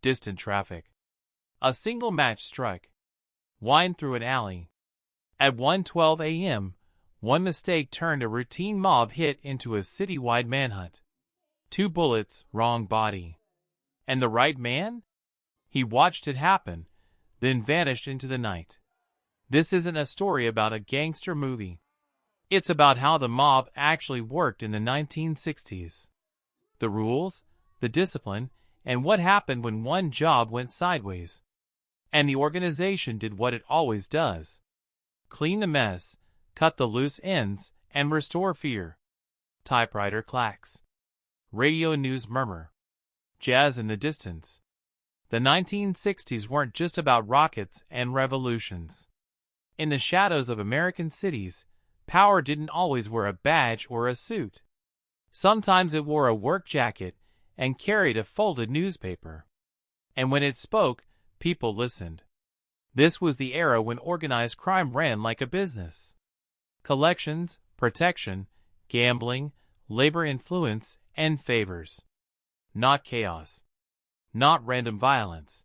Distant traffic. A single match struck. Wind through an alley. At 1:12 a.m., one mistake turned a routine mob hit into a citywide manhunt. 2 bullets, wrong body. And the right man? He watched it happen, then vanished into the night. This isn't a story about a gangster movie. It's about how the mob actually worked in the 1960s. The rules, the discipline, and what happened when one job went sideways. And the organization did what it always does. Clean the mess, cut the loose ends, and restore fear. Typewriter clacks. Radio news murmur. Jazz in the distance. The 1960s weren't just about rockets and revolutions. In the shadows of American cities, power didn't always wear a badge or a suit. Sometimes it wore a work jacket and carried a folded newspaper. And when it spoke, people listened. This was the era when organized crime ran like a business. Collections, protection, gambling, labor influence, and favors. Not chaos. Not random violence.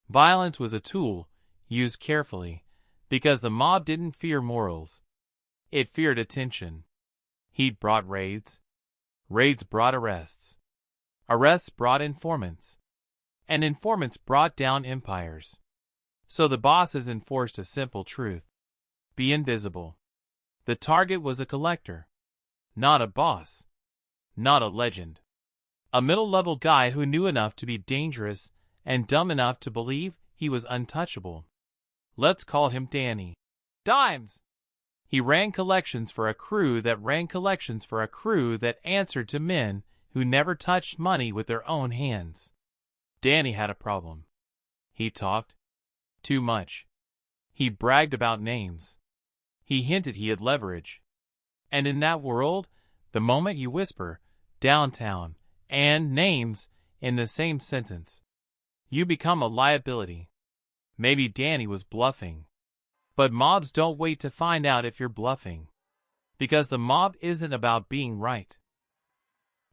Violence was a tool, used carefully, because the mob didn't fear morals. It feared attention. Heat brought raids. Raids brought arrests. Arrests brought informants. And informants brought down empires. So the bosses enforced a simple truth. Be invisible. The target was a collector. Not a boss. Not a legend. A middle-level guy who knew enough to be dangerous and dumb enough to believe he was untouchable. Let's call him Danny. Dimes! He ran collections for a crew that ran collections for a crew that answered to men who never touched money with their own hands. Danny had a problem. He talked too much. He bragged about names. He hinted he had leverage. And in that world, the moment you whisper, downtown, and names in the same sentence, you become a liability. Maybe Danny was bluffing. But mobs don't wait to find out if you're bluffing. Because the mob isn't about being right.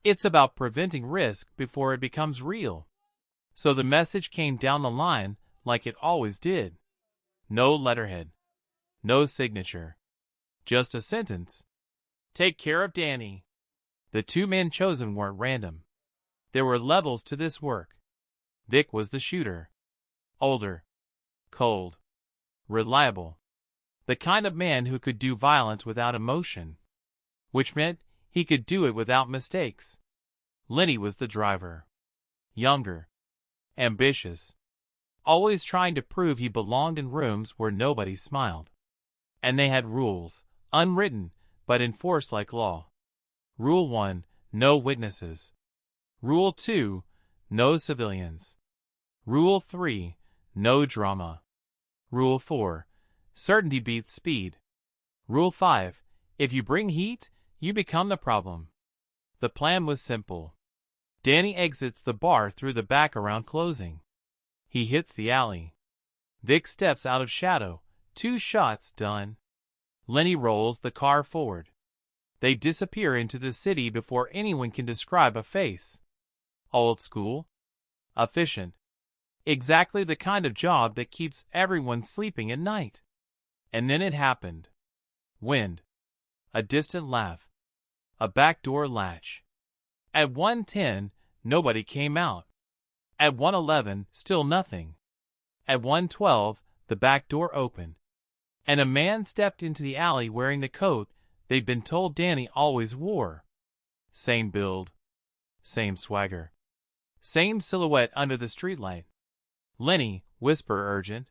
It's about preventing risk before it becomes real. So the message came down the line like it always did. No letterhead. No signature. Just a sentence. Take care of Danny. The 2 men chosen weren't random. There were levels to this work. Vic was the shooter. Older. Cold. Reliable. The kind of man who could do violence without emotion. Which meant he could do it without mistakes. Lenny was the driver. Younger. Ambitious. Always trying to prove he belonged in rooms where nobody smiled. And they had rules, unwritten, but enforced like law. Rule 1, no witnesses. Rule 2, no civilians. Rule 3, no drama. Rule 4, certainty beats speed. Rule 5, if you bring heat, you become the problem. The plan was simple. Danny exits the bar through the back around closing. He hits the alley. Vic steps out of shadow. 2 shots done. Lenny rolls the car forward. They disappear into the city before anyone can describe a face. Old school. Efficient. Exactly the kind of job that keeps everyone sleeping at night. And then it happened. Wind. A distant laugh. A back door latch. At 1:10, nobody came out. At 1:11, still nothing. At 1:12, the back door opened. And a man stepped into the alley wearing the coat they'd been told Danny always wore. Same build. Same swagger. Same silhouette under the streetlight. Lenny, whisper urgent.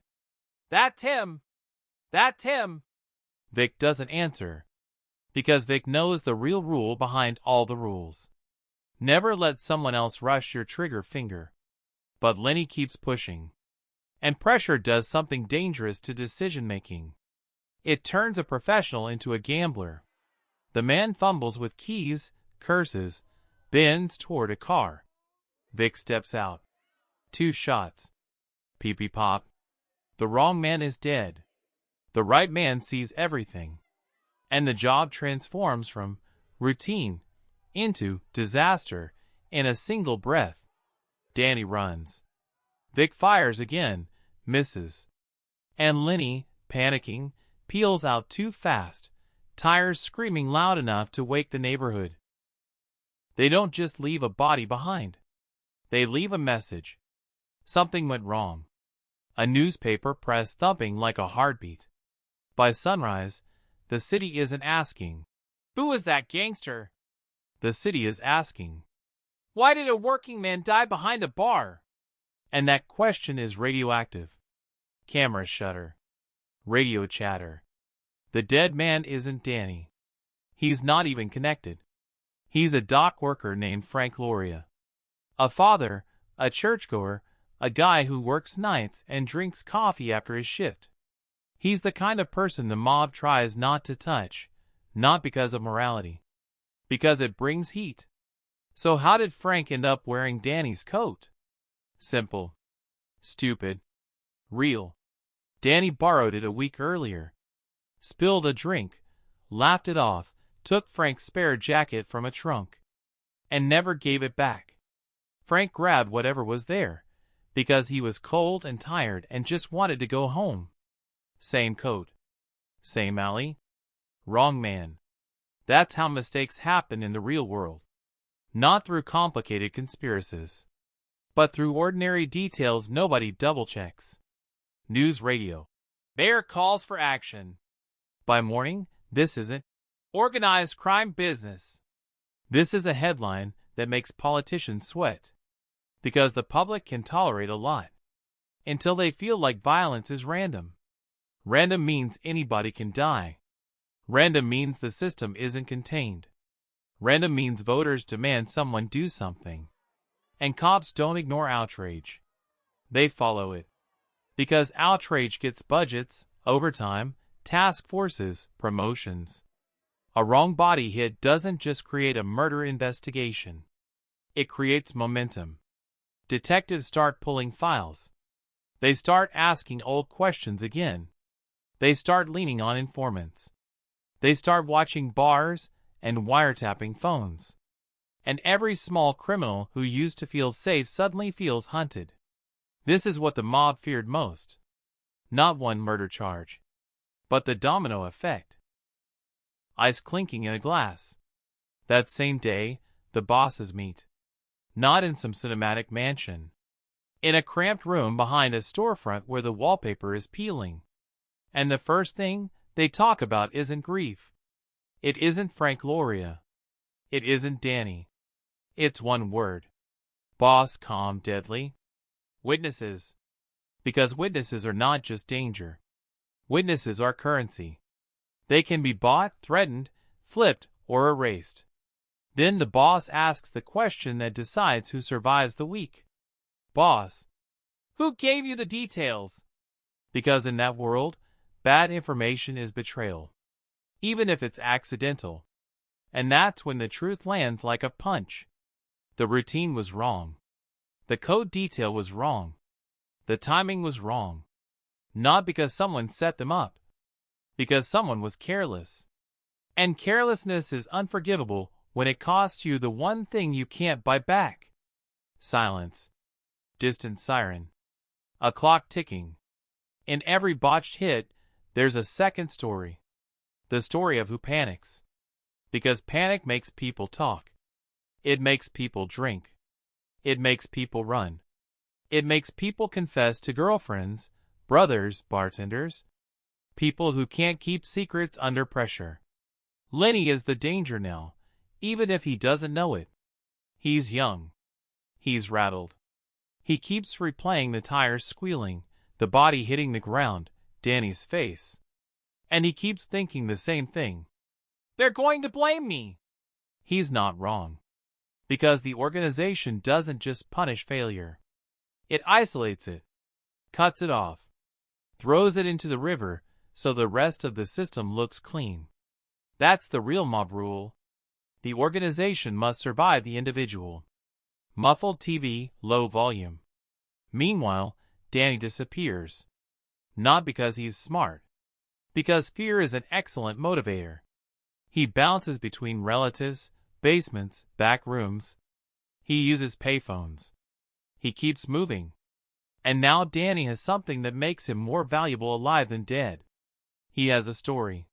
That's him! That's him! Vic doesn't answer. Because Vic knows the real rule behind all the rules. Never let someone else rush your trigger finger. But Lenny keeps pushing. And pressure does something dangerous to decision-making. It turns a professional into a gambler. The man fumbles with keys, curses, bends toward a car. Vic steps out. 2 shots. Pee-pee-pop. The wrong man is dead. The right man sees everything. And the job transforms from routine into disaster in a single breath. Danny runs. Vic fires again, misses. And Lenny, panicking, peels out too fast, tires screaming loud enough to wake the neighborhood. They don't just leave a body behind. They leave a message. Something went wrong. A newspaper press thumping like a heartbeat. By sunrise, the city isn't asking, "Who was that gangster?" The city is asking, "Why did a working man die behind a bar?" And that question is radioactive. Cameras shudder. Radio chatter. The dead man isn't Danny. He's not even connected. He's a dock worker named Frank Loria. A father, a churchgoer, a guy who works nights and drinks coffee after his shift. He's the kind of person the mob tries not to touch, not because of morality, because it brings heat. So how did Frank end up wearing Danny's coat? Simple. Stupid. Real. Danny borrowed it a week earlier. Spilled a drink, laughed it off, took Frank's spare jacket from a trunk, and never gave it back. Frank grabbed whatever was there, because he was cold and tired and just wanted to go home. Same coat. Same alley. Wrong man. That's how mistakes happen in the real world. Not through complicated conspiracies, but through ordinary details nobody double-checks. News radio. Mayor calls for action. By morning, this isn't organized crime business. This is a headline that makes politicians sweat. Because the public can tolerate a lot. Until they feel like violence is random. Random means anybody can die. Random means the system isn't contained. Random means voters demand someone do something. And cops don't ignore outrage. They follow it. Because outrage gets budgets, overtime, task forces, promotions. A wrong body hit doesn't just create a murder investigation. It creates momentum. Detectives start pulling files. They start asking old questions again. They start leaning on informants. They start watching bars and wiretapping phones. And every small criminal who used to feel safe suddenly feels hunted. This is what the mob feared most. Not one murder charge, but the domino effect. Ice clinking in a glass. That same day, the bosses meet. Not in some cinematic mansion. In a cramped room behind a storefront where the wallpaper is peeling. And the first thing they talk about isn't grief. It isn't Frank Loria. It isn't Danny. It's one word. Boss, calm, deadly. Witnesses. Because witnesses are not just danger. Witnesses are currency. They can be bought, threatened, flipped, or erased. Then the boss asks the question that decides who survives the week. Boss, who gave you the details? Because in that world, bad information is betrayal. Even if it's accidental. And that's when the truth lands like a punch. The routine was wrong. The code detail was wrong. The timing was wrong. Not because someone set them up. Because someone was careless. And carelessness is unforgivable when it costs you the one thing you can't buy back. Silence. Distant siren. A clock ticking. In every botched hit, there's a second story. The story of who panics. Because panic makes people talk. It makes people drink. It makes people run. It makes people confess to girlfriends, brothers, bartenders. People who can't keep secrets under pressure. Lenny is the danger now, even if he doesn't know it. He's young. He's rattled. He keeps replaying the tires squealing, the body hitting the ground, Danny's face. And he keeps thinking the same thing. They're going to blame me. He's not wrong. Because the organization doesn't just punish failure. It isolates it, cuts it off, throws it into the river so the rest of the system looks clean. That's the real mob rule. The organization must survive the individual. Muffled TV, low volume. Meanwhile, Danny disappears. Not because he's smart. Because fear is an excellent motivator. He bounces between relatives, basements, back rooms. He uses payphones. He keeps moving. And now Danny has something that makes him more valuable alive than dead. He has a story.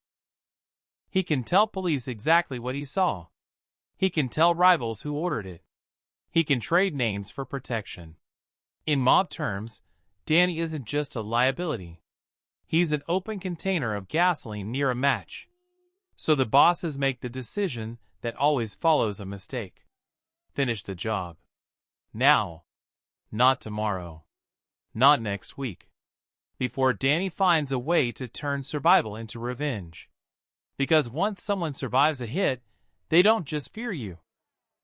He can tell police exactly what he saw. He can tell rivals who ordered it. He can trade names for protection. In mob terms, Danny isn't just a liability. He's an open container of gasoline near a match. So the bosses make the decision that always follows a mistake. Finish the job. Now. Not tomorrow. Not next week. Before Danny finds a way to turn survival into revenge. Because once someone survives a hit, they don't just fear you.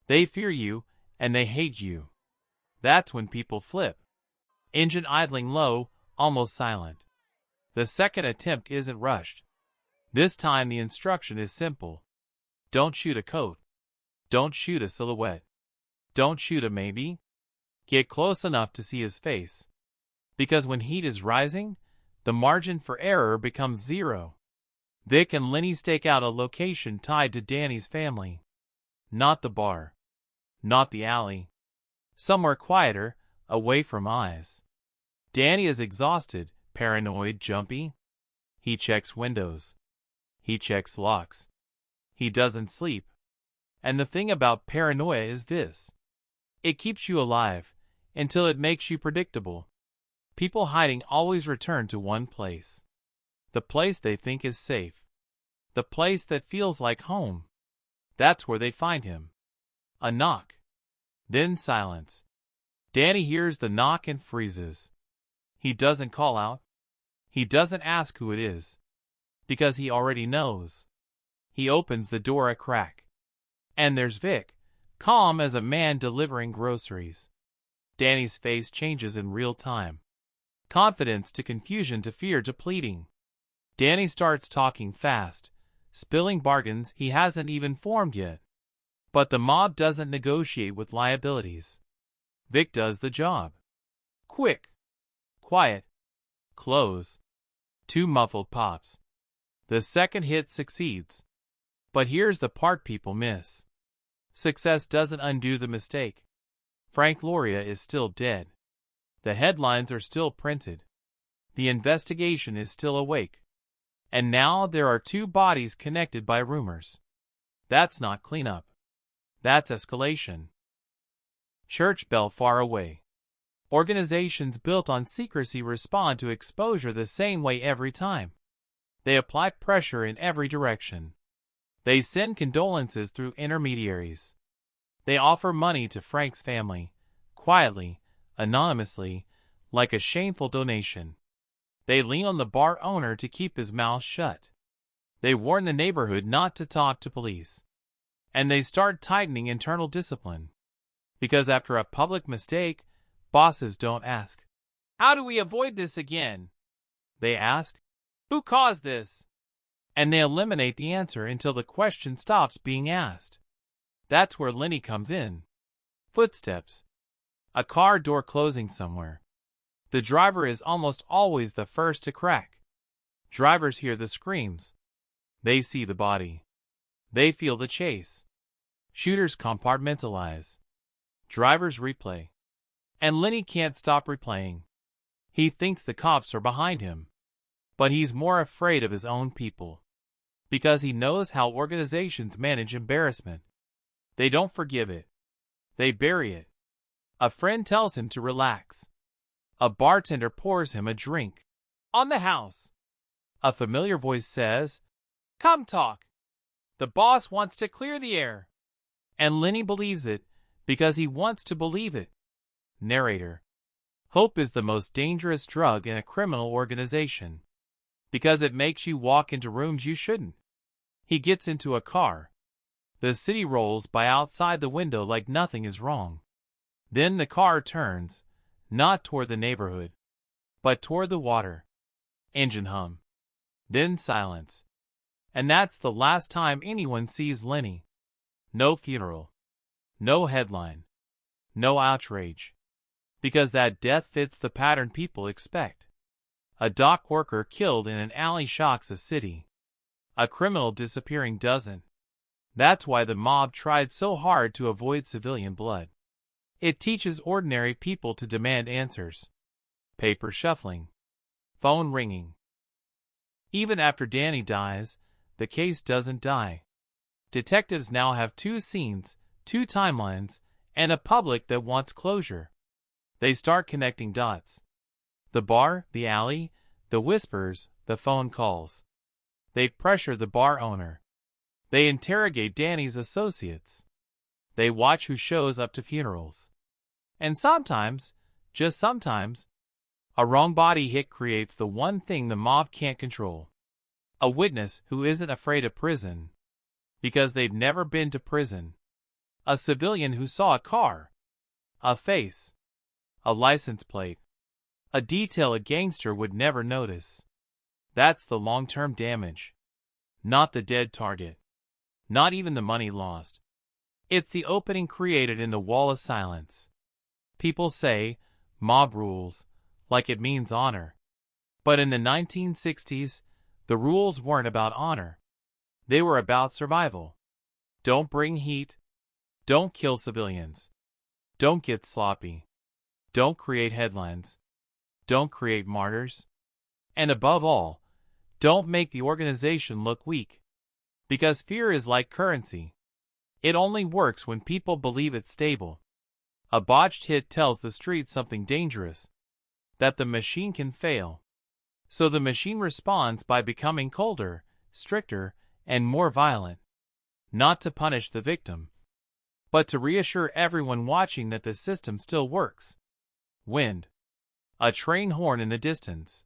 They fear you, and they hate you. That's when people flip. Engine idling low, almost silent. The second attempt isn't rushed. This time the instruction is simple. Don't shoot a coat. Don't shoot a silhouette. Don't shoot a maybe. Get close enough to see his face. Because when heat is rising, the margin for error becomes zero. Vic and Lenny stake out a location tied to Danny's family. Not the bar. Not the alley. Somewhere quieter, away from eyes. Danny is exhausted, paranoid, jumpy. He checks windows. He checks locks. He doesn't sleep. And the thing about paranoia is this. It keeps you alive, until it makes you predictable. People hiding always return to one place. The place they think is safe. The place that feels like home. That's where they find him. A knock. Then silence. Danny hears the knock and freezes. He doesn't call out. He doesn't ask who it is. Because he already knows. He opens the door a crack. And there's Vic, calm as a man delivering groceries. Danny's face changes in real time. Confidence to confusion to fear to pleading. Danny starts talking fast, spilling bargains he hasn't even formed yet. But the mob doesn't negotiate with liabilities. Vic does the job. Quick. Quiet. Close. 2 muffled pops. The second hit succeeds. But here's the part people miss. Success doesn't undo the mistake. Frank Loria is still dead. The headlines are still printed. The investigation is still awake. And now there are 2 bodies connected by rumors. That's not cleanup. That's escalation. Church bell far away. Organizations built on secrecy respond to exposure the same way every time. They apply pressure in every direction. They send condolences through intermediaries. They offer money to Frank's family, quietly, anonymously, like a shameful donation. They lean on the bar owner to keep his mouth shut. They warn the neighborhood not to talk to police. And they start tightening internal discipline. Because after a public mistake, bosses don't ask, "How do we avoid this again?" They ask, "Who caused this?" And they eliminate the answer until the question stops being asked. That's where Lenny comes in. Footsteps. A car door closing somewhere. The driver is almost always the first to crack. Drivers hear the screams. They see the body. They feel the chase. Shooters compartmentalize. Drivers replay. And Lenny can't stop replaying. He thinks the cops are behind him. But he's more afraid of his own people. Because he knows how organizations manage embarrassment. They don't forgive it. They bury it. A friend tells him to relax. A bartender pours him a drink. On the house. A familiar voice says, "Come talk. The boss wants to clear the air." And Lenny believes it because he wants to believe it. Narrator. Hope is the most dangerous drug in a criminal organization. Because it makes you walk into rooms you shouldn't. He gets into a car. The city rolls by outside the window like nothing is wrong. Then the car turns, not toward the neighborhood, but toward the water. Engine hum. Then silence. And that's the last time anyone sees Lenny. No funeral. No headline. No outrage. Because that death fits the pattern people expect. A dock worker killed in an alley shocks a city. A criminal disappearing doesn't. That's why the mob tried so hard to avoid civilian blood. It teaches ordinary people to demand answers. paper shuffling, phone ringing. Even after Danny dies, the case doesn't die. Detectives now have two scenes, two timelines, and a public that wants closure. They start connecting dots. The bar, the alley, the whispers, the phone calls. They pressure the bar owner. They interrogate Danny's associates. They watch who shows up to funerals. And sometimes, just sometimes, a wrong body hit creates the one thing the mob can't control. A witness who isn't afraid of prison because they've never been to prison. A civilian who saw a car, a face, a license plate, a detail a gangster would never notice. That's the long-term damage. Not the dead target. Not even the money lost. It's the opening created in the wall of silence. People say, mob rules, like it means honor. But in the 1960s, the rules weren't about honor. They were about survival. Don't bring heat. Don't kill civilians. Don't get sloppy. Don't create headlines. Don't create martyrs. And above all, don't make the organization look weak. Because fear is like currency. It only works when people believe it's stable. A botched hit tells the street something dangerous, that the machine can fail. So the machine responds by becoming colder, stricter, and more violent. Not to punish the victim, but to reassure everyone watching that the system still works. Wind. A train horn in the distance.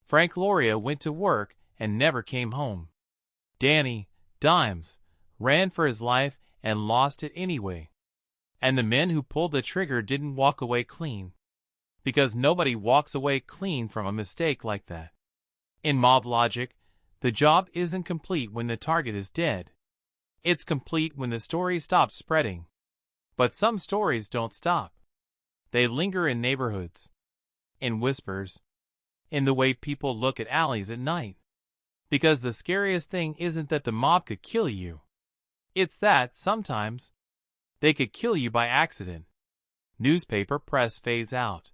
Frank Loria went to work and never came home. Danny, Dimes, ran for his life and lost it anyway. And the men who pulled the trigger didn't walk away clean. Because nobody walks away clean from a mistake like that. In mob logic, the job isn't complete when the target is dead. It's complete when the story stops spreading. But some stories don't stop. They linger in neighborhoods, in whispers, in the way people look at alleys at night. Because the scariest thing isn't that the mob could kill you. It's that, sometimes, they could kill you by accident. Newspaper press fades out.